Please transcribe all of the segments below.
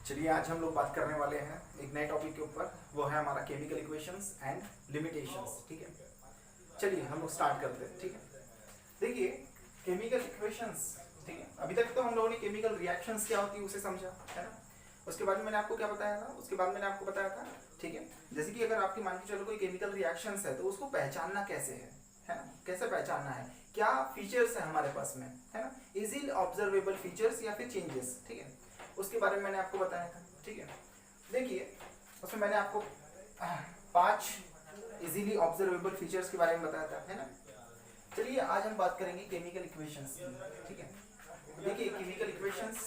चलिए आज हम लोग बात करने वाले हैं एक नए टॉपिक के ऊपर, वो है हमारा केमिकल इक्वेशंस एंड लिमिटेशंस। ठीक है, चलिए हम लोग स्टार्ट करते हैं। ठीक है, देखिए केमिकल इक्वेशंस, ठीक है, अभी तक तो हम लोगों ने केमिकल रिएक्शंस क्या होती है उसे समझा है ना। उसके बाद में मैंने आपको क्या बताया था, उसके बाद मैंने आपको बताया था, ठीक है, जैसे कि अगर आपकी मान के चलो कोई केमिकल रिएक्शंस है तो उसको पहचानना कैसे है ना, कैसे पहचानना है, क्या फीचर्स है हमारे पास में, है ना, इजीली ऑब्जर्वेबल फीचर्स या फिर चेंजेस। ठीक है, उसके बारे में मैंने आपको बताया था। ठीक है, देखिए उसमें मैंने आपको 5 इजीली ऑब्जर्वेबल फीचर्स के बारे में बताया था, है ना। चलिए आज हम बात करेंगे केमिकल इक्वेशंस की। ठीक है, देखिए केमिकल इक्वेशंस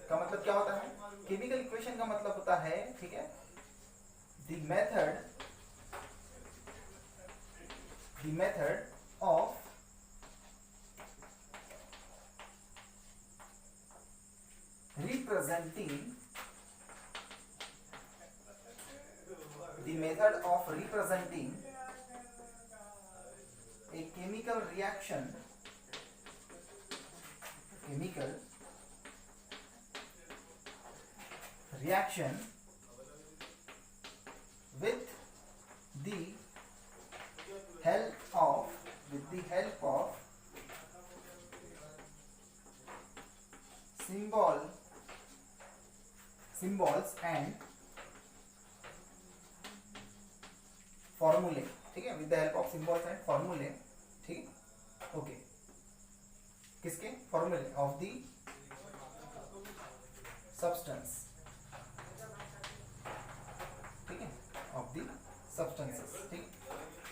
का मतलब क्या होता है। केमिकल इक्वेशन का मतलब होता है, ठीक है, the method of representing a chemical reaction with the help of symbols and formulae। ठीक है, with the help of symbols and फॉर्मूले। ठीक है, ओके, किसके फॉर्मूले ऑफ द सब्सटेंस, ठीक है, ऑफ द सब्सटेंसेस। ठीक है,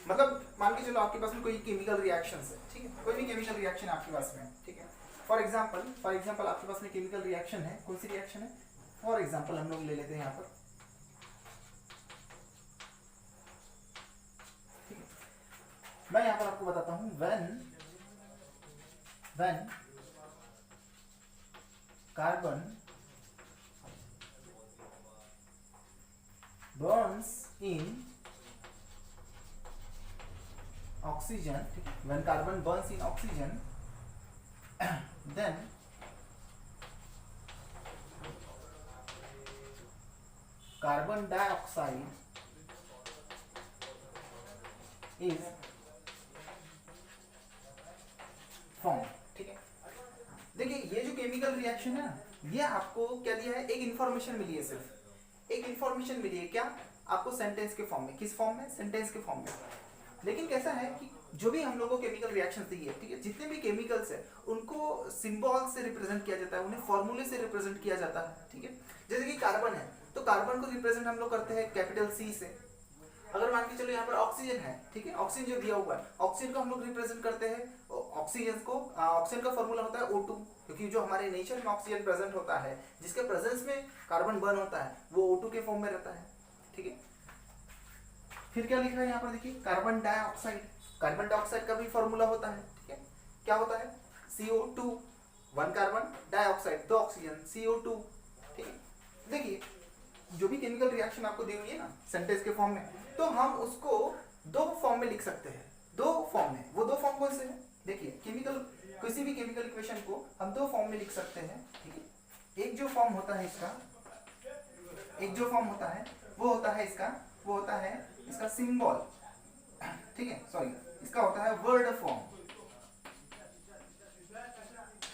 मतलब मान के चलो आपके पास में कोई केमिकल रिएक्शंस है, ठीक है, कोई भी केमिकल रिएक्शन आपके पास में, ठीक है, फॉर एग्जांपल आपके पास में केमिकल रिएक्शन है, कौन सी रिएक्शन है, फॉर एग्जांपल हम लोग ले लेते हैं यहाँ पर, ठीक है, मैं यहाँ पर आपको बताता हूँ, when carbon burns in oxygen, when carbon burns in oxygen, then carbon dioxide is formed। ठीक है, देखिए ये जो केमिकल रिएक्शन है ना, ये आपको क्या दिया है, एक इंफॉर्मेशन मिली है, सिर्फ एक इंफॉर्मेशन मिली है, क्या आपको, सेंटेंस के फॉर्म में। किस फॉर्म में, सेंटेंस के फॉर्म में। लेकिन कैसा है कि जो भी हम लोगों को केमिकल रिएक्शन दी है, ठीक है, जितने भी केमिकल्स है उनको सिंबल से रिप्रेजेंट किया जाता है, उन्हें फॉर्मूले से रिप्रेजेंट किया जाता है। ठीक है, जैसे कि कार्बन है तो कार्बन को रिप्रेजेंट हम लोग करते हैं कैपिटल सी से। अगर मान के चलो यहाँ पर ऑक्सीजन है, ठीक है, ऑक्सीजन जो दिया हुआ है, ऑक्सीजन को हम लोग रिप्रेजेंट करते हैं, ऑक्सीजन का फॉर्मूला होता है O2, क्योंकि जो हमारे नेचर में ऑक्सीजन प्रेजेंट होता है, जिसके प्रेजेंस में कार्बन बर्न होता है, वो O2 के फॉर्म में रहता है। ठीक है, फिर क्या लिखा है यहाँ पर, देखिए कार्बन डाइऑक्साइड का भी फॉर्मूला होता है। ठीक है, क्या होता है, CO2, 1 carbon dioxide, 2 oxygen, CO2। ठीक है, देखिए जो भी केमिकल रिएक्शन आपको दी हुई है ना सेंटेंस के फॉर्म में, तो हम उसको 2 फॉर्म में लिख सकते हैं, 2 फॉर्म में। वो 2 फॉर्म कौन से हैं, देखिए किसी भी केमिकल इक्वेशन को हम 2 फॉर्म में लिख सकते हैं। ठीक है, एक जो फॉर्म होता है इसका, वो होता है इसका सिंबल, ठीक है, सॉरी, इसका होता है वर्ड फॉर्म।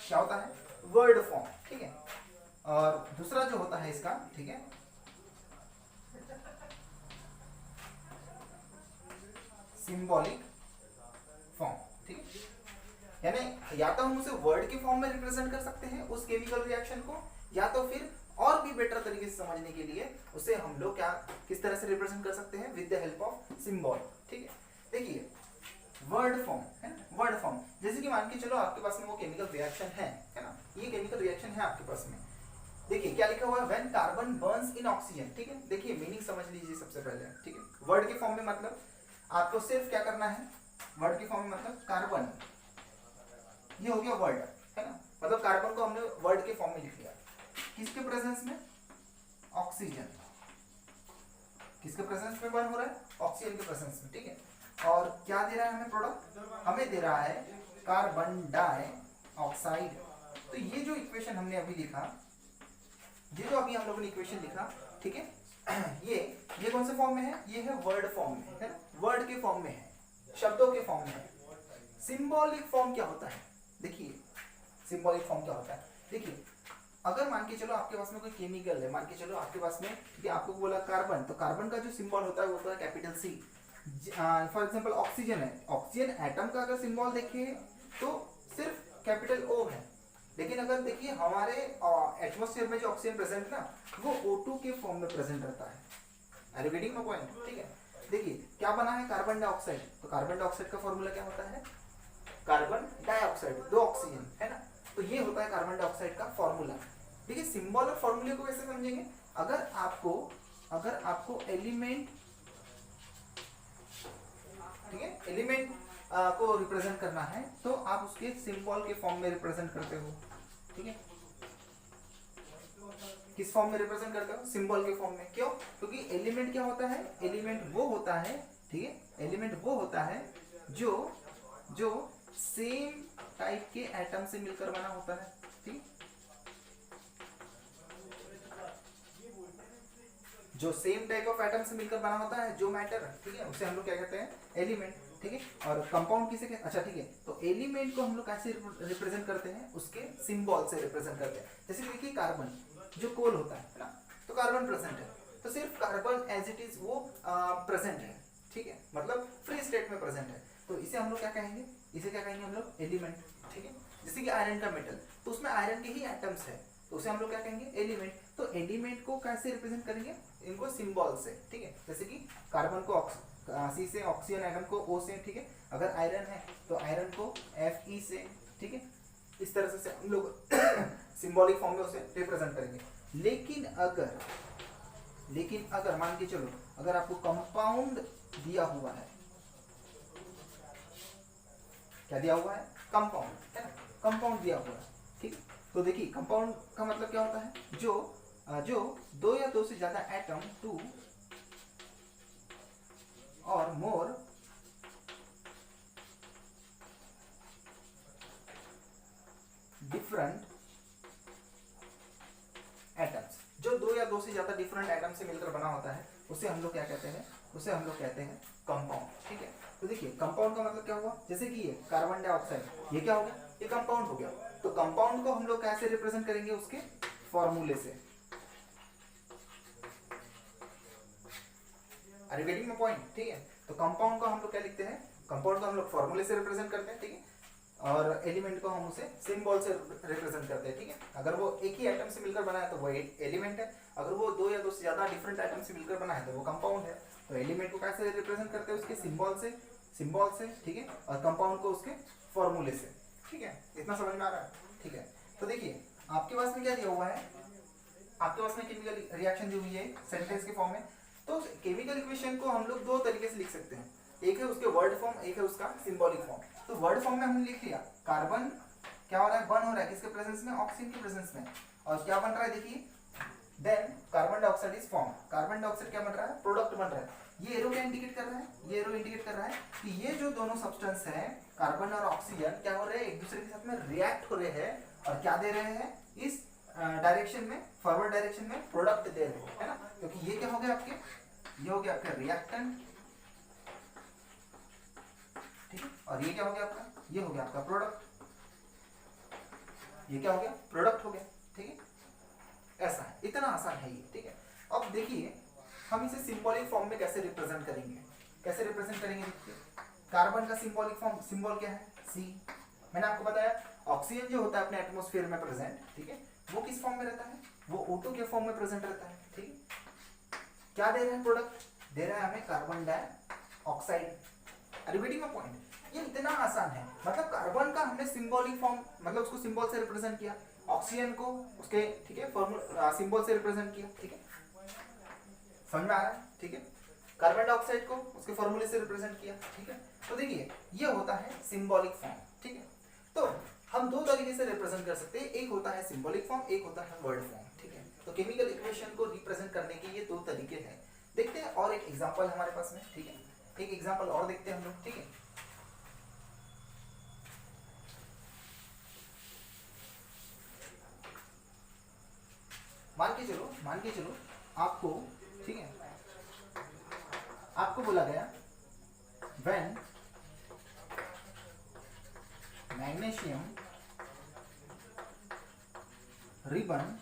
क्या होता है, वर्ड फॉर्म। ठीक है, और दूसरा जो होता है इसका, ठीक है, सिंबॉलिक फॉर्म। ठीक है, यानी या तो हम उसे वर्ड के फॉर्म में रिप्रेजेंट कर सकते हैं उस केमिकल रिएक्शन को, या तो फिर और भी बेटर तरीके से समझने के लिए उसे हम लोग किस तरह से रिप्रेजेंट कर सकते हैं, with the help of symbol. ठीक है, देखिए वर्ड फॉर्म है ना, वर्ड फॉर्म, जैसे कि मान के चलो आपके पास में वो केमिकल रिएक्शन है ना, ये केमिकल रिएक्शन है आपके पास में। देखिए क्या लिखा हुआ है, when carbon Burns in oxygen. ठीक है, देखिए मीनिंग समझ लीजिए सबसे पहले। ठीक है, वर्ड के फॉर्म में मतलब आपको सिर्फ क्या करना है, वर्ड के फॉर्म में मतलब कार्बन, ये हो गया वर्ड, है ना, मतलब कार्बन को हमने वर्ड के फॉर्म में लिख लिया, किसके प्रेजेंस में, ऑक्सीजन, किसके प्रेजेंस में बर्न हो रहा है, ऑक्सीजन के प्रेजेंस में। ठीक है, और क्या दे रहा है हमें प्रोडक्ट, हमें दे रहा है कार्बन डाइऑक्साइड। तो ये जो इक्वेशन हमने अभी लिखा, ये जो अभी हम लोगों ने इक्वेशन लिखा, ठीक है, ये कौन से फॉर्म में है, ये है वर्ड फॉर्म में, है ना, वर्ड के फॉर्म में है, शब्दों के फॉर्म में है। सिंबॉलिक फॉर्म क्या होता है, देखिए सिंबॉलिक फॉर्म क्या होता है, देखिए अगर मान के चलो आपके पास में कोई केमिकल है, मान के चलो आपके पास में, ठीक है, आपको बोला कार्बन, तो कार्बन का जो सिंबल होता है वो होता है capital C. For example oxygen है, ऑक्सीजन एटम का अगर सिंबल देखिए तो सिर्फ कैपिटल ओ है, लेकिन अगर देखिए हमारे एटमॉस्फेयर में जो ऑक्सीजन प्रेजेंट ना, वो O2 के फॉर्म में प्रेजेंट रहता है। Are you getting my point, ठीक है। देखिए क्या बना है, कार्बन डाइऑक्साइड, तो कार्बन डाइऑक्साइड का फॉर्मूला क्या होता है, कार्बन डाइऑक्साइड, 2 ऑक्सीजन, है ना, तो ये होता है कार्बन डाइऑक्साइड का फॉर्मूला। देखिए सिंबल और फॉर्मूले को कैसे समझेंगे, अगर आपको एलिमेंट, ठीक है, एलिमेंट को रिप्रेजेंट करना है तो आप उसके सिंबल के फॉर्म में रिप्रेजेंट करते हो, ठीक है, किस फॉर्म में रिप्रेजेंट करते हो, सिंबल के फॉर्म में। क्यों, क्योंकि एलिमेंट क्या होता है, एलिमेंट वो होता है, ठीक है, एलिमेंट वो होता है जो सेम टाइप के एटम से मिलकर बना होता है, ठीक, जो सेम टाइप ऑफ एटम से मिलकर बना होता है, जो मैटर, ठीक है, उसे हम लोग क्या कहते हैं, एलिमेंट, ठीक है। और कंपाउंड किसे कहते हैं, अच्छा ठीक है, तो एलिमेंट को हम लोग कैसे रिप्रेजेंट करते हैं, उसके सिंबल से रिप्रेजेंट करते हैं। जैसे देखिए कार्बन जो कोल होता है ना, तो कार्बन प्रेजेंट है, तो सिर्फ कार्बन एज इट इज वो प्रेजेंट है, ठीक है, मतलब फ्री स्टेट में प्रेजेंट है, तो इसे हम लोग क्या कहेंगे, इसे क्या कहेंगे हम लोग, एलिमेंट, ठीक है। जैसे कि आयरन का मेटल, तो उसमें आयरन के ही एटम्स है, तो उसे हम लोग क्या कहेंगे, एलिमेंट। तो एलिमेंट को कैसे रिप्रेजेंट करेंगे, इनको सिंबल से, ठीक है। जैसे कि कार्बन को सी से, ऑक्सीजन एटम को ओ से, ठीक है, अगर आयरन है तो आयरन को Fe से, ठीक है, इस तरह से हम लोग सिंबॉलिक फॉर्म में उसे रिप्रेजेंट करेंगे। लेकिन अगर मान के चलो, अगर आपको कंपाउंड दिया हुआ है, क्या दिया हुआ है, कंपाउंड, है ना, कंपाउंड दिया हुआ है, ठीक, तो देखिए कंपाउंड का मतलब क्या होता है, जो 2 या 2 से ज्यादा एटम, 2 और मोर डिफरेंट एटम्स, जो 2 या 2 से ज्यादा डिफरेंट एटम से मिलकर बना होता है, उसे हम लोग क्या कहते हैं, उसे हम लोग कहते हैं कंपाउंड, ठीक है। तो देखिए कंपाउंड का मतलब क्या हुआ, जैसे कि ये कार्बन डाइऑक्साइड, ये क्या हो गया, ये कंपाउंड हो गया। तो कंपाउंड को हम लोग कैसे रिप्रेजेंट करेंगे, उसके फॉर्मूले से। Are you getting my point, ठीक है। तो कंपाउंड को हम लोग क्या लिखते हैं, कंपाउंड को हम लोग फॉर्मूले से रिप्रेजेंट करते हैं, ठीक है, और एलिमेंट को हम उसे सिंबल से रिप्रेजेंट करते हैं, ठीक है। अगर वो एक ही एटम से मिलकर बना है तो वो एलिमेंट है, अगर वो 2 या 2 से ज्यादा डिफरेंट एटम से मिलकर बना है तो वो कंपाउंड है। तो एलिमेंट को कैसे रिप्रेजेंट करते हैं, उसके सिंबल से, ठीक है, और कंपाउंड को उसके फॉर्मूले से, ठीक है। इतना समझ में आ रहा है, ठीक है। तो देखिए आपके पास में क्या दिया हुआ है, आपके पास में केमिकल रिएक्शन दी हुई है सेंटेंस के फॉर्म में। तो केमिकल इक्वेशन को हम लोग 2 तरीके से लिख सकते हैं, एक है उसके वर्ड फॉर्म, एक है उसका सिंबॉलिक फॉर्म। तो वर्ड फॉर्म में हमने लिख लिया, कार्बन क्या हो रहा है, बर्न हो रहा है, किसके प्रेजेंस में, ऑक्सीजन के प्रेजेंस में, और क्या बन रहा है, देखिए then carbon dioxide is form, carbon dioxide क्या बन रहा है, प्रोडक्ट बन रहा है। ये एरो क्या इंडिकेट कर रहा है, ये एरो इंडिकेट कर रहा है कि ये जो दोनों सब्सटेंस है, कार्बन और ऑक्सीजन, क्या हो रहे हैं, एक दूसरे के साथ में रिएक्ट हो रहे हैं, और क्या दे रहे हैं, इस डायरेक्शन में, फॉरवर्ड डायरेक्शन में प्रोडक्ट दे रहे हैं, है ना। क्योंकि ये क्या हो गया आपके, ये हो गया आपका रिएक्टेंट, ठीक है, और ये क्या हो गया आपका, ये हो गया आपका प्रोडक्ट, ये क्या हो गया, प्रोडक्ट हो गया, ठीक है। ऐसा है, इतना आसान है ये, ठीक है। अब देखिए हम इसे सिंबॉलिक फॉर्म में कैसे रिप्रेजेंट करेंगे, कैसे रिप्रेजेंट करेंगे, देखिए कार्बन का सिंबॉलिक फॉर्म, सिंबल क्या है, सी। मैंने आपको बताया ऑक्सीजन जो होता है अपने एटमॉस्फेयर में प्रेजेंट, ठीक है, वो किस फॉर्म में रहता है, वो O2 के फॉर्म में प्रेजेंट रहता है, ठीक है। क्या दे रहा है, प्रोडक्ट दे रहा है हमें carbon dioxide. Are you getting my point, ये इतना आसान है। मतलब कार्बन का हमने सिंबॉलिक फॉर्म, मतलब उसको सिंबल से रिप्रेजेंट किया, ऑक्सीजन को उसके, ठीक है, फॉर्मूला सिंबल से रिप्रेजेंट किया, ठीक है, समझ में आ रहा है, ठीक है। कार्बन डाइऑक्साइड को उसके फॉर्मूले से रिप्रेजेंट किया, ठीक है। तो देखिए ये होता है सिंबॉलिक फॉर्म, ठीक है। तो हम 2 तरीके से रिप्रेजेंट कर सकते हैं, एक होता है सिंबॉलिक फॉर्म, एक होता है वर्ड फॉर्म, ठीक है। तो केमिकल इक्वेशन को रिप्रेजेंट करने के ये 2 तरीके हैं। देखते हैं और एक एग्जांपल हमारे पास में, ठीक है, एक एग्जांपल और देखते हैं हम लोग, ठीक है। मान मान के चलो आपको, ठीक है, आपको बोला गया व्हेन मैग्नीशियम रिबन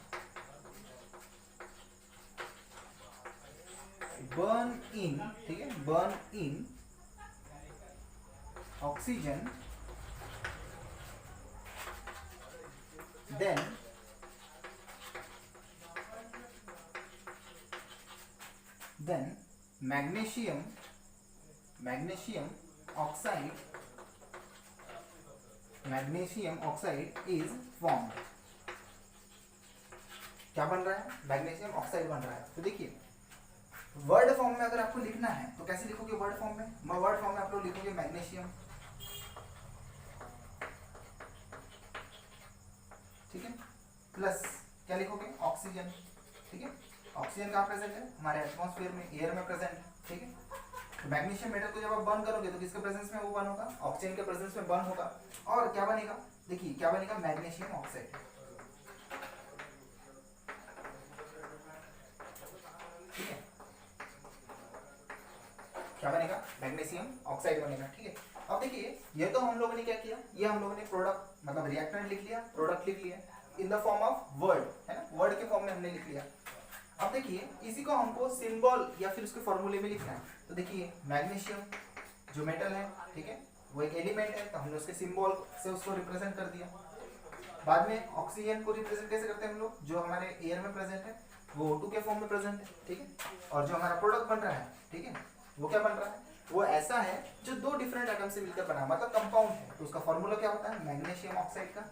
बर्न इन, ठीक है, burn in oxygen then magnesium oxide is formed. क्या बन रहा है? मैग्नीशियम ऑक्साइड बन रहा है। तो देखिए वर्ड फॉर्म में अगर आपको लिखना है तो कैसे लिखोगे? वर्ड फॉर्म में, वर्ड फॉर्म में आप लोग लिखोगे मैग्नीशियम, ठीक है, प्लस क्या लिखोगे? ऑक्सीजन, ठीक है। ऑक्सीजन कहाँ प्रेजेंट है? हमारे एटमॉस्फेयर में, एयर में प्रेजेंट है, ठीक है। तो मैग्नीशियम मेटल को जब आप बर्न करोगे तो किसके प्रेजेंस में वो बर्न होगा? ऑक्सीजन के प्रेजेंस में बर्न होगा, और क्या बनेगा? देखिए क्या बनेगा? मैग्नीशियम ऑक्साइड, ठीक है, क्या बनेगा? मैग्नीशियम ऑक्साइड बनेगा, ठीक है। अब देखिए ये तो हम लोगों ने क्या किया, ये हम लोगों ने प्रोडक्ट मतलब रिएक्टेंट लिख लिया, प्रोडक्ट लिख लिया in the form of word, है ना, वर्ड के फॉर्म में हमने लिख लिया। अब देखिए इसी को हमको सिंबल या फिर उसके फॉर्मूले में लिखना है। तो देखिए मैग्नीशियम जो मेटल है, ठीक है, वो एक एलिमेंट है, तो हमने उसके सिंबल से उसको रिप्रेजेंट कर दिया। बाद में ऑक्सीजन को रिप्रेजेंट कैसे करते हैं हम लोग? जो हमारे एयर में प्रेजेंट है वो O2 के फॉर्म में प्रेजेंट है, ठीक है। और जो हमारा प्रोडक्ट बन रहा है, ठीक है, वो क्या बन रहा है? वो ऐसा है जो दो डिफरेंट एटम से मिलकर बना, मतलब कंपाउंड है। तो उसका फॉर्मूला क्या होता है? मैग्नीशियम ऑक्साइड का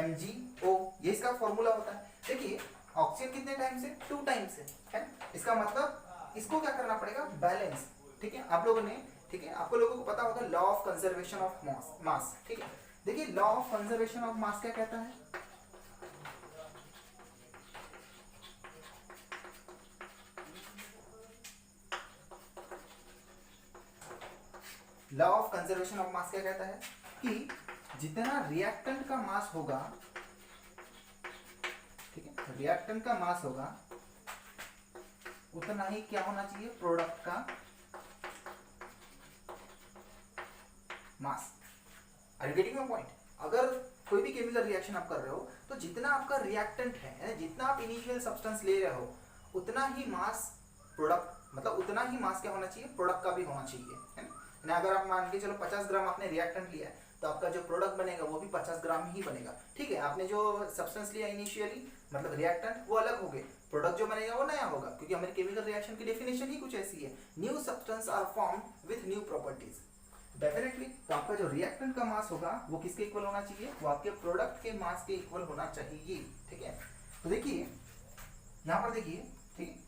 MgO, ये इसका फॉर्मूला होता है। देखिए ऑक्सीजन कितने टाइम से? 2 टाइम से, है। इसका मतलब इसको क्या करना पड़ेगा? बैलेंस, ठीक है। आप लोगों ने, ठीक है, आपको लोगों को पता होगा law of conservation of mass, ठीक है। देखिए law of conservation of mass क्या कहता है? Law of conservation of mass क्या कहता है कि जितना रिएक्टेंट का मास होगा, ठीक है, रिएक्टेंट का मास होगा उतना ही क्या होना चाहिए? प्रोडक्ट का mass. Are you getting my point? अगर कोई भी केमिकल रिएक्शन आप कर रहे हो तो जितना आपका रिएक्टेंट है, जितना आप इनिशियल सब्सटेंस ले रहे हो, उतना ही मास प्रोडक्ट, मतलब उतना ही मास क्या होना चाहिए? प्रोडक्ट का भी होना चाहिए, है ना। अगर आप मान के चलो 50 ग्राम आपने रिएक्टेंट लिया है तो आपका जो प्रोडक्ट बनेगा वो भी 50 ग्राम ही बनेगा, ठीक है। आपने जो सब्सटेंस लिया इनिशियली मतलब रिएक्टेंट, वो अलग हो गए, प्रोडक्ट जो बनेगा वो नया होगा, क्योंकि हमारी केमिकल रिएक्शन की डेफिनेशन ही कुछ ऐसी है, new substance are formed with new properties. Definitely तो आपका जो रिएक्टेंट का मास होगा वो किसके इक्वल होना चाहिए? वो आपके प्रोडक्ट के मास के इक्वल होना चाहिए, ठीक है। तो देखिए यहाँ पर देखिए, ठीक है,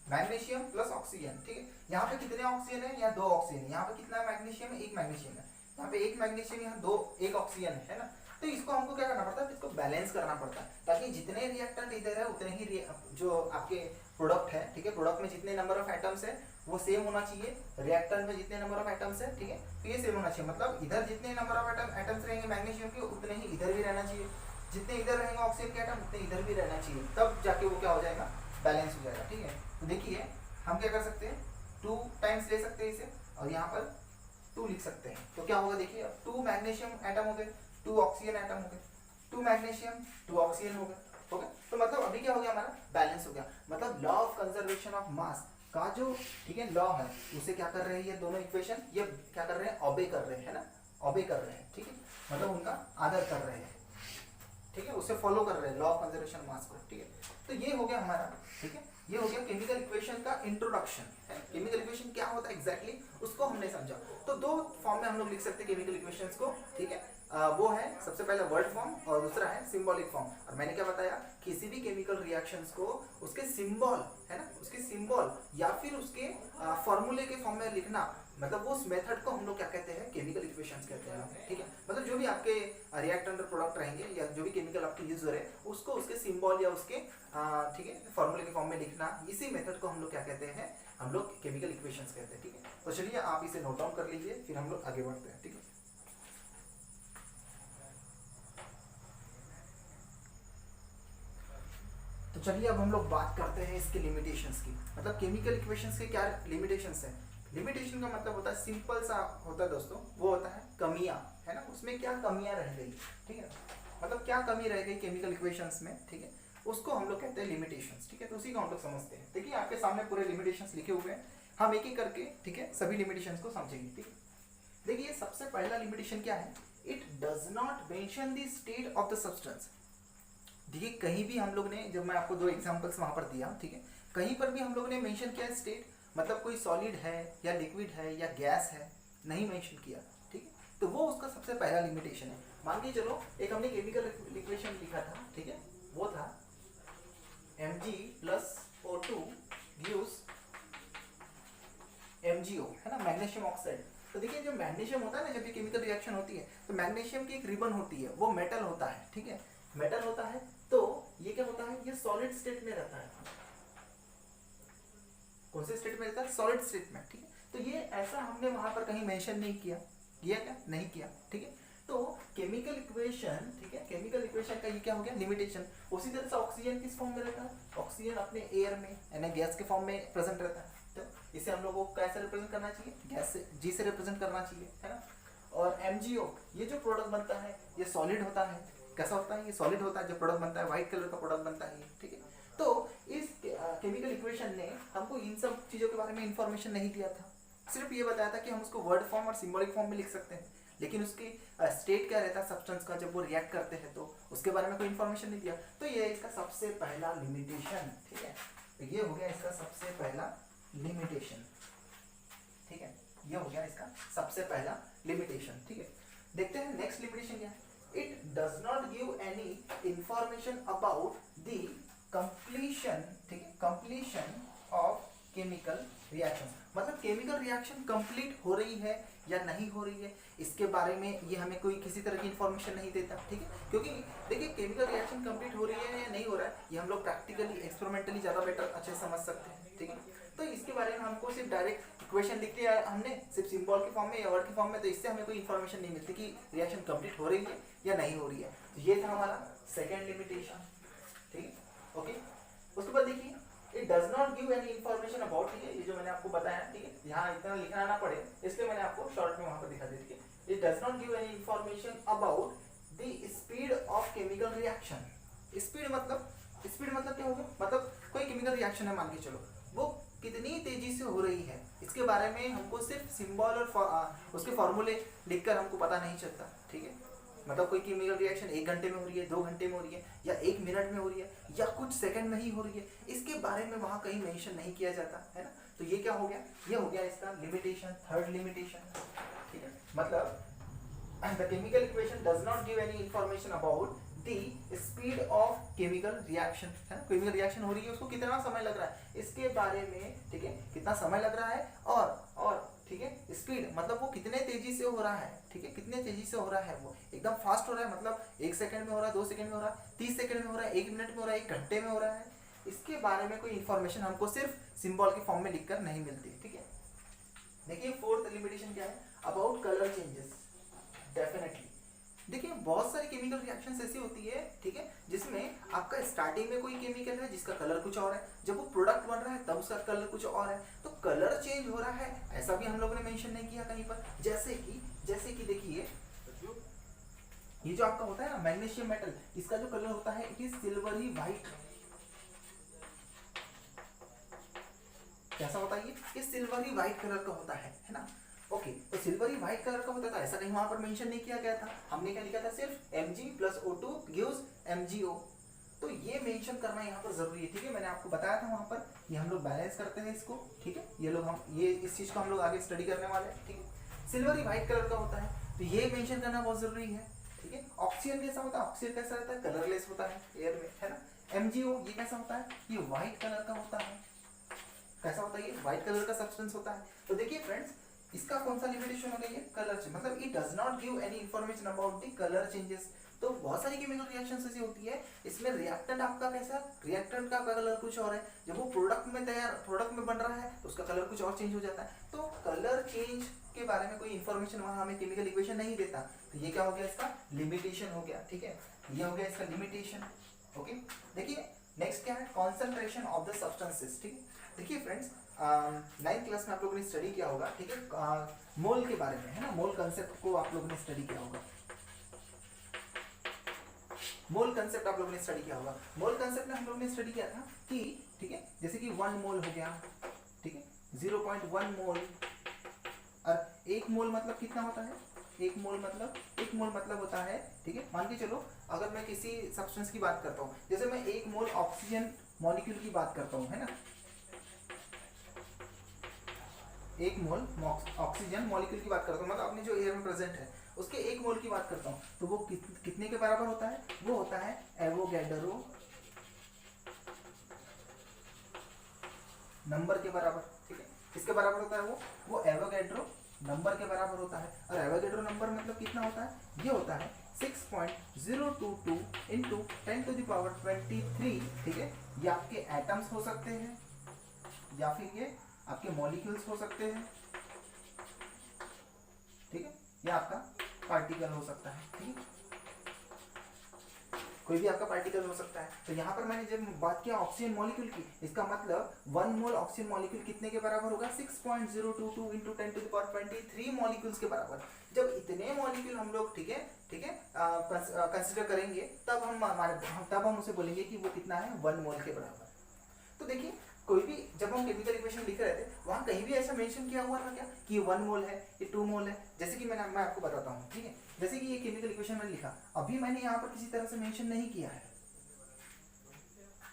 मैग्नीशियम प्लस ऑक्सीजन, ठीक है। यहाँ पे कितने ऑक्सीजन है? यहाँ 2 ऑक्सीजन है। यहाँ पे कितना मैग्नीशियम है? 1 मैग्नीशियम है। यहाँ पे 1 मैग्नीशियम, यहाँ 1 ऑक्सीजन है ना। तो इसको हमको क्या करना पड़ता है? इसको बैलेंस करना पड़ता है, ताकि जितने रिएक्टेंट इधर है उतने ही जो आपके प्रोडक्ट है, ठीक है, प्रोडक्ट में जितने नंबर ऑफ एटम्स है वो सेम होना चाहिए, रिएक्टेंट में जितने नंबर ऑफ एटम्स है, ठीक है, तो ये सेम होना चाहिए। मतलब इधर जितने नंबर ऑफ एटम्स रहेंगे मैग्नीशियम के उतने ही इधर भी रहना चाहिए, जितने इधर रहेंगे ऑक्सीजन के एटम उतने इधर भी रहना चाहिए, तब जाके वो क्या हो जाएगा? बैलेंस हो जाएगा, ठीक है। तो देखिए हम क्या कर सकते हैं? 2 टाइम्स ले सकते हैं इसे और यहाँ पर 2 लिख सकते हैं। तो क्या होगा? देखिए 2 मैग्नीशियम एटम हो गए, 2 ऑक्सीजन एटम हो गए, 2 मैग्नीशियम 2 ऑक्सीजन हो गए, तो मतलब अभी क्या हो गया? हमारा बैलेंस हो गया। मतलब law of conservation of mass का जो, ठीक है, लॉ है उसे क्या कर रहे हैं? ये दोनों इक्वेशन ये क्या कर रहे हैं? ऑबे कर रहे हैं, है ना, ऑबे कर रहे हैं, ठीक है, मतलब उनका आदर कर रहे हैं, ठीक है, उसे फॉलो कर रहे हैं लॉ ऑफ कंजर्वेशन मास को, ठीक है। तो ये हो गया हमारा, ठीक है, ये हो गया केमिकल इक्वेशन का इंट्रोडक्शन। केमिकल इक्वेशन क्या होता है एग्जैक्टली उसको हमने समझा। तो 2 फॉर्म में हम लोग लिख सकते हैं केमिकल इक्वेशंस को, ठीक है। वो है सबसे पहले वर्ड फॉर्म और दूसरा है सिंबॉलिक फॉर्म। और मैंने क्या बताया? किसी भी केमिकल रिएक्शंस को उसके सिंबल, है ना, उसके सिंबल या फिर उसके फॉर्मूले के फॉर्म में लिखना, मतलब उस मेथड को हम लोग क्या कहते हैं? केमिकल इक्वेशंस कहते हैं, ठीक है। मतलब जो भी आपके रिएक्टेंट और प्रोडक्ट रहेंगे या जो भी केमिकल आपके यूज हो रहे हैं उसको उसके सिंबल या उसके, ठीक है, फॉर्मूले के फॉर्म में लिखना, इसी मेथड को हम लोग क्या कहते हैं? हम लोग केमिकल इक्वेशंस कहते हैं, ठीक है। तो चलिए आप इसे नोट डाउन कर लीजिए, फिर हम लोग आगे बढ़ते हैं, ठीक है। तो चलिए अब हम लोग बात करते हैं इसके लिमिटेशंस की, मतलब केमिकल इक्वेशंस के क्या लिमिटेशंस है। लिमिटेशन का मतलब होता है सिंपल सा होता है दोस्तों, वो होता है कमियां, है ना, उसमें क्या कमियां रह गई, ठीक है, मतलब क्या कमी रह गई केमिकल इक्वेशंस में, ठीक है, उसको हम लोग कहते हैं लिमिटेशंस, ठीक है। तो उसी को हम लोग समझते हैं। देखिए आपके सामने पूरे लिमिटेशंस लिखे हुए हैं, हम एक एक करके, ठीक है, सभी लिमिटेशंस को समझेंगे, ठीक है। देखिए सबसे पहला लिमिटेशन क्या है, it does not mention the state of the substance. देखिए कहीं भी हम लोग ने, जब मैं आपको दो एग्जांपल्स वहां पर दिया, ठीक है, कहीं पर भी हम लोग ने मेंशन किया स्टेट, मतलब कोई सॉलिड है या लिक्विड है या गैस है, नहीं मेंशन किया, ठीक है। तो वो उसका सबसे पहला लिमिटेशन है। मान के चलो एक हमने केमिकल इक्वेशन लिखा था, ठीक है, वो था Mg+O2 gives MgO, है ना, मैग्नीशियम ऑक्साइड। तो देखिए जो मैग्नीशियम होता है ना, जब ये केमिकल रिएक्शन होती है तो मैग्नीशियम की एक रिबन होती है, वो मेटल होता है, ठीक है, मेटल होता है। तो ये क्या होता है, ये सॉलिड स्टेट में रहता है। कौन से स्टेट में रहता है, सॉलिड स्टेट में, ठीक है। तो ये ऐसा हमने वहां पर कहीं मेंशन नहीं किया, किया क्या, नहीं किया, ठीक है। तो केमिकल इक्वेशन, ठीक है, केमिकल इक्वेशन का ये क्या हो गया, लिमिटेशन। उसी तरह से ऑक्सीजन किस फॉर्म में रहता है, ऑक्सीजन अपने एयर में यानी गैस के फॉर्म में प्रेजेंट रहता है। तो इसे हम लोगों को कैसे रिप्रेजेंट करना चाहिए, गैस से, जी से रिप्रेजेंट करना चाहिए, है ना। और MgO, ये जो प्रोडक्ट बनता है ये सॉलिड होता है। कैसा होता है, ये सॉलिड होता है। जो प्रोडक्ट बनता है व्हाइट कलर का प्रोडक्ट बनता है, ठीक है। तो इस केमिकल इक्वेशन ने हमको इन सब चीज़ों के बारे में इंफॉर्मेशन नहीं दिया था, सिर्फ ये बताया था कि हम उसको वर्ड फॉर्म और सिंबॉलिक फॉर्म में लिख सकते हैं, लेकिन उसकी स्टेट क्या रहता है सब्सटेंस का जब वो रिएक्ट करते हैं, तो उसके बारे में कोई इंफॉर्मेशन नहीं दिया। तो ये इसका सबसे पहला लिमिटेशन, ठीक है। तो ये हो गया इसका सबसे पहला लिमिटेशन, ठीक है, ये हो गया इसका सबसे पहला लिमिटेशन, ठीक है। देखते हैं नेक्स्ट लिमिटेशन क्या है। It does not give any information about the completion, ठीक है, कंप्लीशन ऑफ केमिकल रिएक्शन, मतलब केमिकल रिएक्शन कंप्लीट हो रही है या नहीं हो रही है, इसके बारे में ये हमें कोई किसी तरह की इंफॉर्मेशन नहीं देता, ठीक है। क्योंकि देखिए केमिकल रिएक्शन कंप्लीट हो रही है या नहीं हो रहा है, ये हम लोग प्रैक्टिकली एक्सपेरिमेंटली ज़्यादा बेटर अच्छे समझ सकते हैं, ठीक है। तो इसके बारे में हमको सिर्फ डायरेक्ट इक्वेशन लिख लिया हमने, सिर्फ सिंबल के फॉर्म में या वर्ड के फॉर्म में, तो इससे हमें कोई इंफॉर्मेशन नहीं मिलती कि रिएक्शन कंप्लीट हो रही है या नहीं हो रही है। तो ये था हमारा सेकेंड लिमिटेशन, ठीक है, ओके। उसके बाद देखिए it does not give any information about, ठीक है, ये जो मैंने आपको बताया, ठीक है, यहाँ इतना लिखना ना पड़े इसलिए मैंने आपको शॉर्ट में वहां पर दिखा दी, ठीक है। It does not give any information about the speed of chemical reaction. Speed मतलब क्या होगा, मतलब कोई केमिकल रिएक्शन है, मान के चलो वो कितनी तेजी से हो रही है, इसके बारे में हमको सिर्फ सिंबल और उसके फॉर्मूले लिखकर हमको पता नहीं चलता, ठीक है। मतलब कोई केमिकल रिएक्शन 1 घंटे में हो रही है, 2 घंटे में हो रही है, या 1 मिनट में हो रही है, या कुछ सेकंड में ही हो रही है, इसके बारे में वहां कहीं मेंशन नहीं किया जाता है ना। तो ये क्या हो गया, ये हो गया इसका लिमिटेशन, थर्ड लिमिटेशन, ठीक है। मतलब the chemical equation does not give any information about the speed of chemical reaction, है ना, केमिकल रिएक्शन हो रही है उसको कितना समय लग रहा है इसके बारे में, ठीक है, कितना समय लग रहा है, और ठीक है, स्पीड मतलब वो कितने तेजी से हो रहा है, ठीक है, कितने तेजी से हो रहा है, वो एकदम फास्ट हो रहा है, मतलब 1 सेकंड में हो रहा है, 2 सेकंड में हो रहा है, 30 सेकंड में हो रहा है, 1 मिनट में हो रहा है, 1 घंटे में हो रहा है, इसके बारे में कोई इंफॉर्मेशन हमको सिर्फ सिंबल के फॉर्म में लिखकर नहीं मिलती, ठीक है। देखिए फोर्थ लिमिटेशन क्या है, अबाउट कलर चेंजेस। डेफिनेटली देखिए बहुत सारी केमिकल रिएक्शंस ऐसी होती है, ठीक है, जिसमें आपका स्टार्टिंग में कोई केमिकल है जिसका कलर कुछ और है, जब वो प्रोडक्ट बन रहा है तब उसका कलर कुछ और है, तो कलर चेंज हो रहा है ऐसा भी हम लोगों ने मेंशन नहीं किया कहीं पर। जैसे कि देखिए ये जो आपका होता है ना मैग्नीशियम मेटल, इसका जो कलर होता है इट इज सिल्वरी व्हाइट। कैसा होता है ये सिल्वरी व्हाइट कलर का होता है ना, ओके। तो सिल्वरी व्हाइट कलर का होता था, ऐसा कहीं वहां पर मेंशन नहीं किया गया था, हमने क्या लिखा था, सिर्फ Mg+O2 gives MgO। तो ये मेंशन करना यहाँ पर जरूरी है, ठीक है। मैंने आपको बताया था वहां पर कि हम लोग बैलेंस करते हैं इसको, ठीक है, ये लोग हम ये इस चीज को हम लोग आगे स्टडी करने वाले हैं, ठीक है। सिल्वरी व्हाइट कलर का होता है तो ये मेंशन करना बहुत जरूरी है, ठीक है। ऑक्सीजन कैसा होता है, ऑक्सीजन कैसा रहता है, कलरलेस होता है एयर में, है ना। MgO ये कैसा होता है, ये व्हाइट कलर का होता है। कैसा होता है, ये व्हाइट कलर का सब्सटेंस होता है। तो देखिए फ्रेंड्स इसका कौन सा लिमिटेशन हो गया, ये कलर चेंज, मतलब it does not give any information about the colour changes. तो बहुत सारी केमिकल रिएक्शंस ऐसी होती है, इसमें रिएक्टेंट आपका कैसा, रिएक्टेंट का कलर कुछ और है, जब वो प्रोडक्ट में बन रहा है तो उसका कलर कुछ और चेंज हो जाता है। तो कलर चेंज के बारे में कोई इंफॉर्मेशन वहां हमें केमिकल इक्वेशन नहीं देता, तो ये क्या हो गया, इसका लिमिटेशन हो गया, ठीक है, ये हो गया इसका लिमिटेशन, ओके। देखिए नेक्स्ट क्या है, कॉन्सेंट्रेशन ऑफ द सब्सटेंसेस। ठीक है, देखिए फ्रेंड्स, 9th क्लास में आप लोगों ने स्टडी किया होगा, ठीक है, मोल के बारे में, है ना, मोल कंसेप्ट को आप लोगों ने स्टडी किया होगा। मोल कंसेप्ट आप लोगों ने स्टडी किया होगा। मोल कंसेप्ट में हम लोगों ने स्टडी किया था कि, ठीक है, जैसे कि 1 मोल हो गया, ठीक है, 0.1 मोल, और 1 मोल मतलब कितना होता है, 1 मोल मतलब होता है, ठीक है, मान के चलो अगर मैं किसी सब्सटेंस की बात करता हूँ, जैसे मैं 1 मोल ऑक्सीजन मॉलिक्यूल की बात करता हूँ, है ना, 1 मोल ऑक्सीजन मॉलिक्यूल की बात करता हूँ, मतलब अपने जो एयर में प्रेजेंट है उसके 1 मोल की बात करता हूँ, तो वो कितने के बराबर होता है, वो होता है एवोगैड्रो नंबर के बराबर। ठीक है, किसके बराबर होता है वो एवोगैड्रो नंबर के बराबर होता है। और एवोगैड्रो नंबर मतलब कितना होता है, ये होता है 6.022 इंटू 10⁻23। ठीक है, ये आपके एटम्स हो सकते हैं या फिर ये आपके मॉलिक्यूल्स हो सकते हैं, ठीक है, या आपका पार्टिकल हो सकता है, ठीक है, कोई भी आपका पार्टिकल हो सकता है। तो यहाँ पर मैंने जब बात किया ऑक्सीजन मॉलिक्यूल की, इसका मतलब 1 मोल ऑक्सीजन मॉलिक्यूल कितने के बराबर होगा, 6.022 इंटू 10⁻23 मॉलिक्यूल्स के बराबर। जब इतने मॉलिक्यूल हम लोग, ठीक है, कंसिडर करेंगे, तब हम उसे बोलेंगे कि वो कितना है, 1 मोल के बराबर। तो देखिए, कोई भी जब हम केमिकल इक्वेशन लिख रहे थे, वहां कहीं भी ऐसा मेंशन किया हुआ था क्या कि 1 मोल है, ये 2 मोल है, जैसे कि मैं आपको बताता हूँ, ठीक है, जैसे कि ये केमिकल इक्वेशन मैंने लिखा, अभी मैंने यहाँ पर किसी तरह से मेंशन नहीं किया है,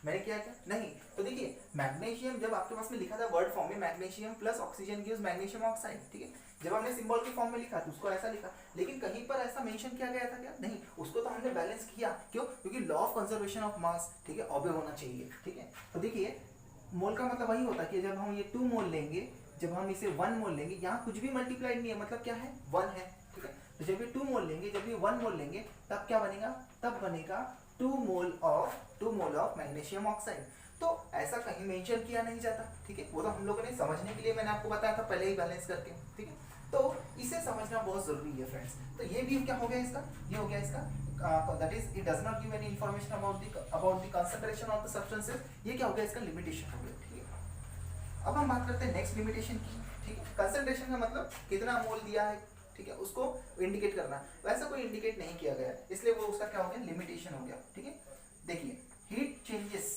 मैंने किया क्या, नहीं। तो देखिए, मैग्नीशियम जब आपके पास में लिखा था वर्ड फॉर्म में, magnesium plus oxygen gives magnesium oxide, ठीक है, जब हमने सिंबल के फॉर्म में लिखा तो उसको ऐसा लिखा, लेकिन कहीं पर ऐसा मेंशन किया गया था क्या, नहीं, उसको तो हमने बैलेंस किया, क्यों, क्योंकि law of conservation of mass, ठीक है, ऑबे होना चाहिए। ठीक है, तो देखिए, मोल का मतलब वही होता है कि जब हम ये 2 मोल लेंगे, जब हम इसे 1 मोल लेंगे, यहाँ कुछ भी मल्टीप्लाइड नहीं है, मतलब क्या है, 1 है, ठीक है, तो जब ये 2 मोल लेंगे, जब ये 1 मोल लेंगे, तब क्या बनेगा, तब बनेगा 2 मोल ऑफ मैग्नीशियम ऑक्साइड। तो ऐसा कहीं मेंशन किया नहीं जाता, ठीक है, वो तो हम लोगों ने समझने के लिए मैंने आपको बताया था पहले ही बैलेंस करके, ठीक है, तो इसे समझना बहुत जरूरी है फ्रेंड्स। तो ये भी क्या हो गया इसका, ये हो गया इसका, that is it does not give any information about the concentration of the substances। ये क्या हो गया, इसका लिमिटेशन हो गया। ठीक है, अब हम बात करते हैं नेक्स्ट लिमिटेशन की। ठीक है, कंसंट्रेशन का मतलब कितना मोल दिया है, ठीक है, उसको इंडिकेट करना, वैसा कोई इंडिकेट नहीं किया गया, इसलिए वो उसका क्या हो गया, लिमिटेशन हो गया। ठीक है, देखिए, हीट चेंजेस,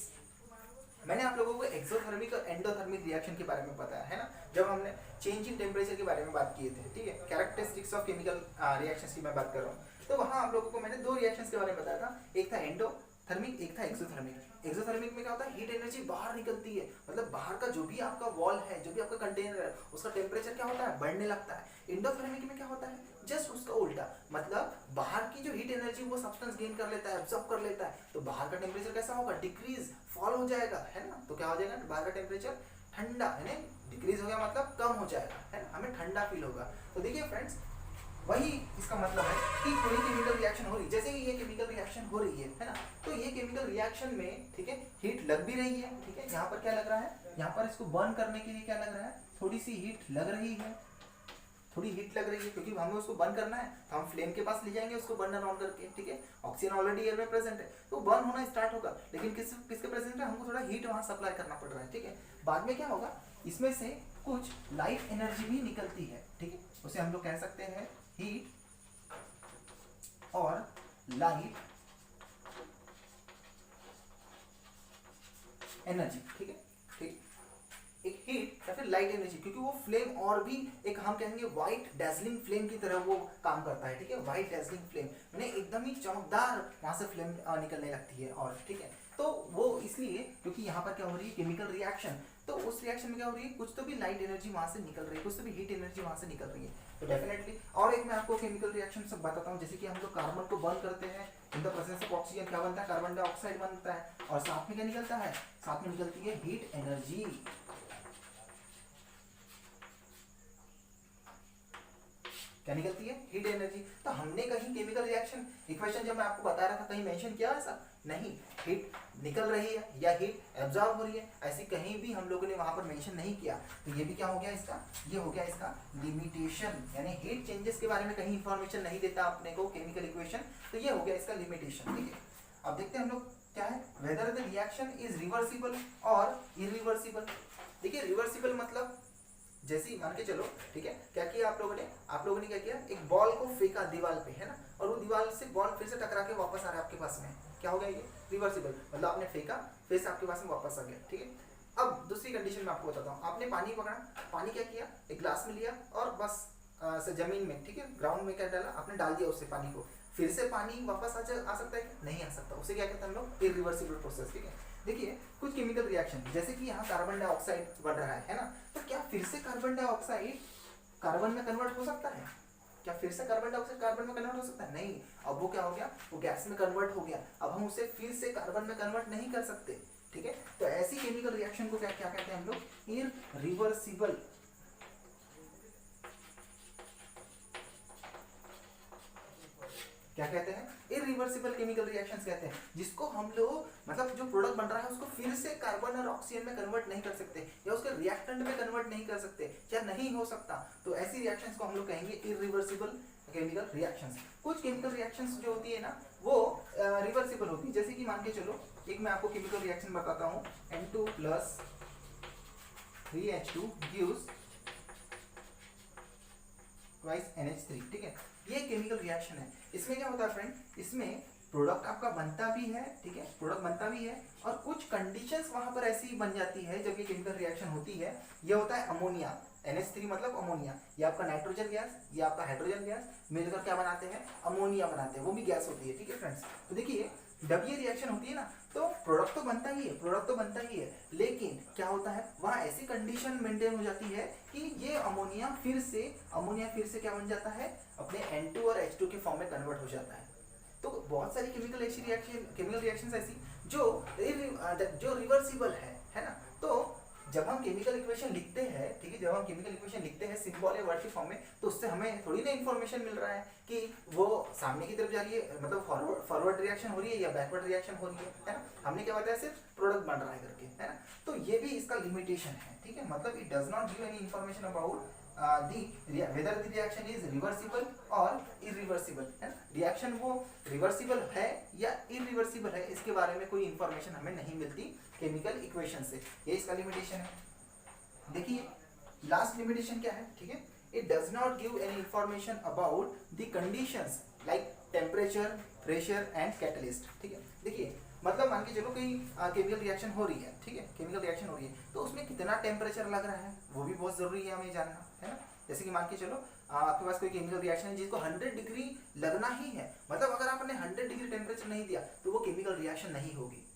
मैंने आप लोगों को एक्सोथर्मिक और एंडोथर्मिक रिएक्शन के बारे में बताया है ना, जब हमने चेंज इन टेम्परेचर के बारे में बात किए थे, ठीक है, कैरेक्टरिस्टिक्स ऑफ केमिकल रिएक्शंस की मैं बात कर रहा हूँ, तो वहाँ आप लोगों को मैंने 2 रिएक्शंस के बारे में बताया था, एक था एंडोथर्मिक, एक था एक्सोथर्मिक। एक्सोथर्मिक में क्या होता है, हीट एनर्जी बाहर निकलती है, मतलब बाहर का जो भी आपका वॉल है, जो भी आपका कंटेनर है, उसका टेम्परेचर क्या होता है, बढ़ने लगता है। एंडोथर्मिक में क्या होता है, जस्ट उसका उल्टा, मतलब बाहर की जो हीट एनर्जी वो सब्सटेंस गेन कर लेता है, एब्जॉर्ब कर लेता है, तो बाहर का टेम्परेचर कैसा होगा, डिक्रीज, फॉल हो जाएगा, है ना, तो क्या हो जाएगा, बाहर का टेम्परेचर ठंडा, है ना, डिक्रीज हो गया मतलब कम हो जाएगा, है ना, हमें ठंडा फील होगा। तो देखिए फ्रेंड्स, वही इसका मतलब है कि कोई केमिकल रिएक्शन हो रही है, जैसे कि ये केमिकल रिएक्शन हो रही है ना, तो ये केमिकल रिएक्शन में, ठीक है, हीट लग भी रही है, ठीक है, यहाँ पर क्या लग रहा है, यहाँ पर इसको बर्न करने के लिए क्या लग रहा है, थोड़ी सी हीट लग रही है, थोड़ी हीट लग रही है, क्योंकि हमें उसको बर्न करना है, तो हम फ्लेम के पास ले जाएंगे उसको बर्नर ऑन करके, ठीक है, ऑक्सीजन ऑलरेडी एयर में प्रेजेंट है, तो बर्न होना स्टार्ट होगा, लेकिन किसके प्रेजेंट है, हमको थोड़ा हीट वहां सप्लाई करना पड़ रहा है। ठीक है, बाद में क्या होगा, इसमें से कुछ लाइट एनर्जी भी निकलती है, ठीक है, उसे हम लोग कह सकते हैं हीट और लाइट एनर्जी। ठीक है, ठीक, एक हीट या फिर लाइट एनर्जी, क्योंकि वो फ्लेम और भी एक हम कहेंगे व्हाइट डैजलिंग फ्लेम की तरह वो काम करता है। ठीक है, व्हाइट डैजलिंग फ्लेम मैंने एकदम ही चमकदार वहां से फ्लेम निकलने लगती है, और ठीक है, तो वो इसलिए क्योंकि यहाँ पर क्या हो रही है, केमिकल रिएक्शन, तो उस रिएक्शन में क्या हो रही है, कुछ तो भी लाइट एनर्जी वहां से निकल रही है, कुछ तो भी हीट एनर्जी वहां से निकल रही है, तो डेफिनेटली। और एक मैं आपको केमिकल रिएक्शन सब बताता हूँ, जैसे कि हम लोग कार्बन को बर्न करते हैं, in the presence of oxygen क्या बनता है, कार्बन डाइऑक्साइड बनता है, और साथ में क्या निकलता है, साथ में निकलती है हीट एनर्जी। क्या निकलती है, हीट एनर्जी। तो हमने कहीं केमिकल रिएक्शन इक्वेशन जब मैं आपको बता रहा था कहीं मेंशन किया ऐसा नहीं, हीट निकल रही है या हीट एब्जॉर्ब हो रही है, ऐसी कहीं भी हम लोगों ने वहां पर मेंशन नहीं किया। तो ये भी क्या हो गया इसका, ये हो गया इसका लिमिटेशन, यानी हीट चेंजेस के बारे में कहीं इंफॉर्मेशन नहीं देता अपने को केमिकल इक्वेशन, तो ये हो गया इसका लिमिटेशन। ठीक है, अब देखते हैं हम लोग क्या है, whether the reaction is reversible और इरिवर्सिबल। देखिए रिवर्सिबल मतलब जैसे ही मान के चलो, ठीक है, क्या किया आप लोगों ने क्या किया, एक बॉल को फेंका दीवार पे, है ना, और वो दीवार से बॉल फिर से टकरा के वापस आ रहा है आपके पास में, क्या हो गया ये रिवर्सिबल, मतलब आपने फेंका फिर से आपके पास में वापस आ गया, ठीक है। अब दूसरी कंडीशन में आपको बताता हूँ, आपने पानी पकड़ा, पानी क्या किया, एक ग्लास में लिया और बस जमीन में, ठीक है, ग्राउंड में क्या डाला आपने, डाल दिया उससे पानी को, फिर से पानी वापस आ सकता है कि नहीं आ सकता, उसे क्या कहते हैं हम लोग, इरिवर्सिबल प्रोसेस, ठीक है। देखिए कुछ केमिकल रिएक्शन जैसे कि यहाँ कार्बन डाइऑक्साइड बढ़ रहा है ना, तो क्या फिर से कार्बन डाइऑक्साइड कार्बन में कन्वर्ट हो सकता है, क्या फिर से कार्बन डाइऑक्साइड कार्बन में कन्वर्ट हो सकता है, नहीं, अब वो क्या हो गया, वो गैस में कन्वर्ट हो गया, अब हम उसे फिर से कार्बन में कन्वर्ट नहीं कर सकते, ठीक है। तो ऐसी केमिकल रिएक्शन को क्या क्या कहते हैं हम लोग, इरिवर्सिबल, क्या कहते हैं, इरिवर्सिबल केमिकल रिएक्शंस कहते हैं, जिसको हम लोग मतलब जो प्रोडक्ट बन रहा है उसको फिर से कार्बन और ऑक्सीजन में कन्वर्ट नहीं कर सकते, या उसके रिएक्टेंट में कन्वर्ट नहीं कर सकते, या नहीं हो सकता, तो ऐसी रिएक्शंस को हम लोग कहेंगे इरिवर्सिबल केमिकल रिएक्शंस। कुछ केमिकल रिएक्शंस जो होती है ना वो रिवर्सिबल होती है, जैसे कि मान के चलो एक मैं आपको केमिकल रिएक्शन बताता हूँ, N2 + 3H2 gives twice NH3, ठीक है, ये केमिकल रिएक्शन है। इसमें क्या होता है फ्रेंड, इसमें प्रोडक्ट आपका बनता भी है, ठीक है, प्रोडक्ट बनता भी है, और कुछ कंडीशंस वहां पर ऐसी बन जाती है जब ये केमिकल रिएक्शन होती है। ये होता है अमोनिया, NH3 मतलब अमोनिया, ये आपका नाइट्रोजन गैस, ये आपका हाइड्रोजन गैस मिलकर क्या बनाते हैं, अमोनिया बनाते हैं, वो भी गैस होती है, ठीक है फ्रेंड्स। तो देखिए जब ये रिएक्शन होती है ना तो प्रोडक्ट तो बनता ही है, प्रोडक्ट तो बनता ही है, लेकिन क्या होता है वहाँ ऐसी कंडीशन मेंटेन हो जाती है कि ये अमोनिया फिर से क्या बन जाता है, अपने N2 और H2 के फॉर्म में कन्वर्ट हो जाता है। तो बहुत सारी केमिकल रिएक्शंस ऐसी जो रिवर्सिबल है ना। तो जब हम केमिकल इक्वेशन लिखते हैं, ठीक है, जब हम केमिकल इक्वेशन लिखते हैं सिंबल या वर्ड के फॉर्म में, तो उससे हमें थोड़ी ना इन्फॉर्मेशन मिल रहा है कि वो सामने की तरफ जा रही है, मतलब फॉरवर्ड रिएक्शन हो रही है या बैकवर्ड रिएक्शन हो रही है ना, हमने क्या बताया, सिर्फ प्रोडक्ट बन रहा है करके, है ना। तो ये भी इसका लिमिटेशन है, ठीक है, मतलब it does not give any information about whether the reaction is reversible और irreversible, है ना, रिएक्शन वो रिवर्सिबल है या इरिवर्सिबल है, इसके बारे में कोई इंफॉर्मेशन हमें नहीं मिलती केमिकल इक्वेशन से, ये इसका लिमिटेशन है। देखिए लास्ट लिमिटेशन क्या है, ठीक है, it does not give any information about the conditions like temperature, pressure and catalyst, ठीक है। देखिए मतलब मान के चलो कोई केमिकल रिएक्शन हो रही है, ठीक है, केमिकल रिएक्शन हो रही है, तो उसमें कितना टेम्परेचर लग रहा है वो भी बहुत जरूरी है हमें जानना, है ना। जैसे कि मान के चलो आपके पास कोई केमिकल रिएक्शन है जिसको 100 डिग्री लगना ही है, मतलब अगर आपने 100 डिग्री टेम्परेचर नहीं दिया तो वो केमिकल रिएक्शन नहीं होगी।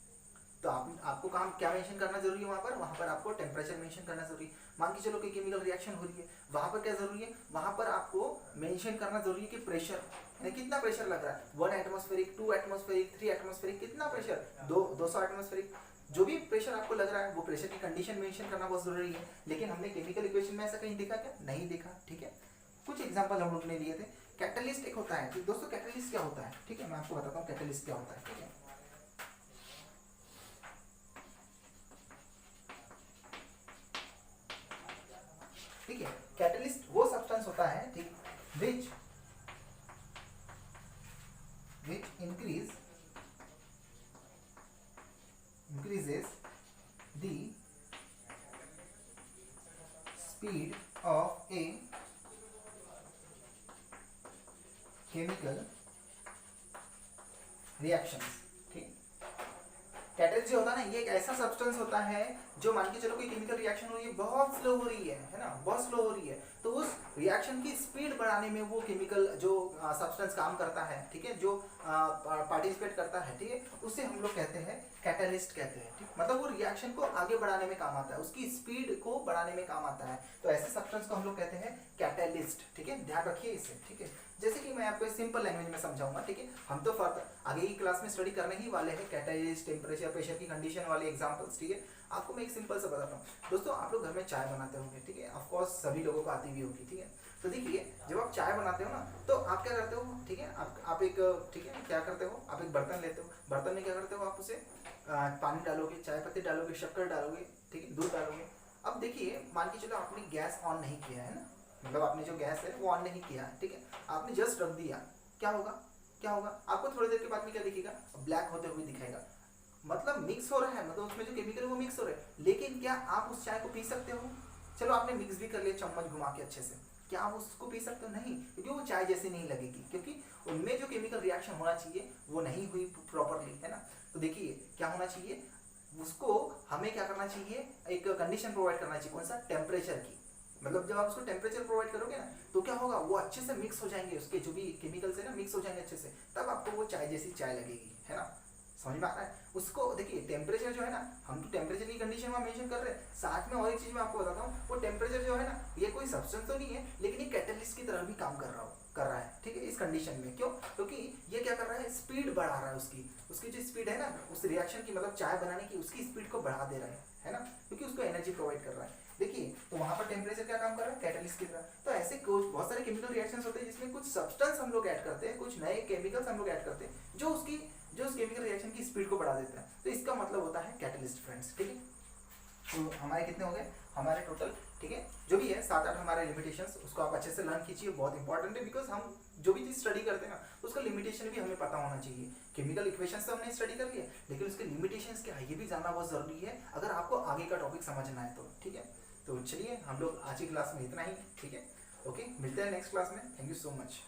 तो आपको काम क्या मेंशन करना जरूरी है, वहाँ पर आपको टेम्परेचर मेंशन करना जरूरी है। मान के चलो कोई केमिकल रिएक्शन हो रही है, वहाँ पर क्या जरूरी है, वहाँ पर आपको मेंशन करना जरूरी है कि प्रेशर, कितना प्रेशर लग रहा है, 1 एटमॉस्फेरिक, 2 एटमॉस्फेरिक, 3 एटमॉस्फेरिक, कितना प्रेशर, 200 एटमॉस्फेरिक, जो भी प्रेशर आपको लग रहा है वो प्रेशर की कंडीशन मेंशन करना बहुत जरूरी है। लेकिन हमने केमिकल इक्वेशन में ऐसा कहीं देखा क्या, नहीं देखा, ठीक है। कुछ एग्जांपल हम लोग ने लिए थे। कैटलिस्ट एक होता है, तो दोस्तों कैटलिस्ट क्या होता है, ठीक है, मैं आपको बताता हूँ कैटलिस्ट क्या होता है, ठीक है। ठीक है, कैटलिस्ट वो सब्सटेंस होता है, ठीक, विच increases the speed of a chemical reaction, ठीक। कैटलिस्ट जो होता है ना, ये एक ऐसा सब्सटेंस होता है जो मान के चलो कोई केमिकल रिएक्शन हो रही है, बहुत स्लो हो रही है ना, बहुत स्लो हो रही है, तो उस रिएक्शन की स्पीड बढ़ाने में वो केमिकल जो सब्सटेंस काम करता है, ठीक है, जो पार्टिसिपेट करता है, ठीक है, उसे हम लोग कहते हैं कैटलिस्ट कहते हैं, ठीक। मतलब वो रिएक्शन को आगे बढ़ाने में काम आता है, उसकी स्पीड को बढ़ाने में काम आता है, तो ऐसे सब्सटेंस को हम लोग कहते हैं कैटलिस्ट, ठीक है, ध्यान रखिए इसे, ठीक है। जैसे कि मैं आपको सिंपल लैंग्वेज में समझाऊंगा, ठीक है, हम तो आगे की क्लास में स्टडी करने ही वाले हैं कैटलिस्ट, टेम्परेचर, प्रेशर की कंडीशन वाले एग्जांपल्स, ठीक है। आपको मैं एक सिंपल सा बताता हूँ दोस्तों, आप लोग घर में चाय बनाते होंगे, ठीक है, ऑफ कोर्स सभी लोगों को आती भी होगी, ठीक है। तो देखिए जब आप चाय बनाते हो ना तो आप क्या करते हो, ठीक है, आप एक, ठीक है, क्या करते हो, आप एक बर्तन लेते हो, बर्तन में क्या करते हो, आप उसे पानी डालोगे, चाय पत्ती डालोगे, शक्कर डालोगे, ठीक है, दूध डालोगे। अब देखिए मान के चलो आपने गैस ऑन नहीं किया है ना, मतलब आपने जो गैस है वो ऑन नहीं किया है, ठीक है, आपने जस्ट रख दिया, क्या होगा, क्या होगा, आपको थोड़ी देर के बाद में क्या दिखेगा, ब्लैक होते हुए दिखाएगा। मतलब मिक्स हो रहा है, मतलब उसमें जो केमिकल है वो मिक्स हो रहा है, लेकिन क्या आप उस चाय को पी सकते हो? चलो आपने मिक्स भी कर लिया चम्मच घुमा के अच्छे से, क्या आप उसको पी सकते हो? नहीं, क्योंकि वो चाय जैसी नहीं लगेगी, क्योंकि उनमें जो केमिकल रिएक्शन होना चाहिए वो नहीं हुई प्रॉपरली, है ना। तो देखिए क्या होना चाहिए, उसको हमें क्या करना चाहिए, एक कंडीशन प्रोवाइड करना चाहिए, कौन सा, टेम्परेचर की। मतलब जब आप उसको टेम्परेचर प्रोवाइड करोगे ना, तो क्या होगा, वो अच्छे से मिक्स हो जाएंगे, उसके जो भी केमिकल्स है ना मिक्स हो जाएंगे अच्छे से, तब आपको वो चाय जैसी चाय लगेगी, है ना। समझ में आ रहा है? उसको देखिए टेम्परेचर जो है ना, हम तो टेम्परेचर की कंडीशन में मेंशन कर रहे हैं, साथ में और एक चीज मैं आपको बताता हूँ, वो टेम्परेचर जो है ना, ये कोई सब्सटेंस तो नहीं है, लेकिन ये कैटलिस्ट की तरह भी काम कर रहा है, ठीक है, इस कंडीशन में। क्यों? क्योंकि ये क्या कर रहा है, स्पीड बढ़ा रहा है, उसकी उसकी जो स्पीड है ना, उस रिएक्शन की, मतलब चाय बनाने की उसकी स्पीड को बढ़ा दे रहा है ना, क्योंकि उसको एनर्जी प्रोवाइड कर रहा है। देखिए तो वहां पर टेम्परेचर क्या काम कर रहा है, कैटलिस्ट की तरह। तो ऐसे कुछ बहुत सारे केमिकल रिएक्शंस होते हैं जिसमें कुछ सब्सटेंस हम लोग ऐड करते हैं, कुछ नए केमिकल्स हम लोग ऐड करते हैं, जो उस केमिकल रिएक्शन की स्पीड को बढ़ा देता है। तो इसका मतलब होता है कैटलिस्ट फ्रेंड्स, ठीक है। तो हमारे कितने हो गए, हमारे टोटल, ठीक है, जो भी है 7-8 हमारे लिमिटेशंस, उसको आप अच्छे से लर्न कीजिए, बहुत इंपॉर्टेंट है, बिकॉज हम जो भी चीज़ स्टडी करते हैं ना, तो उसका लिमिटेशन भी हमें पता होना चाहिए। केमिकल इक्वेशंस तो हमने स्टडी कर लिया, लेकिन उसके लिमिटेशंस क्या है ये भी जानना बहुत ज़रूरी है, अगर आपको आगे का टॉपिक समझना है तो, ठीक है। तो चलिए हम लोग आज की क्लास में इतना ही, ठीक है, ओके, मिलते हैं नेक्स्ट क्लास में, थैंक यू सो मच।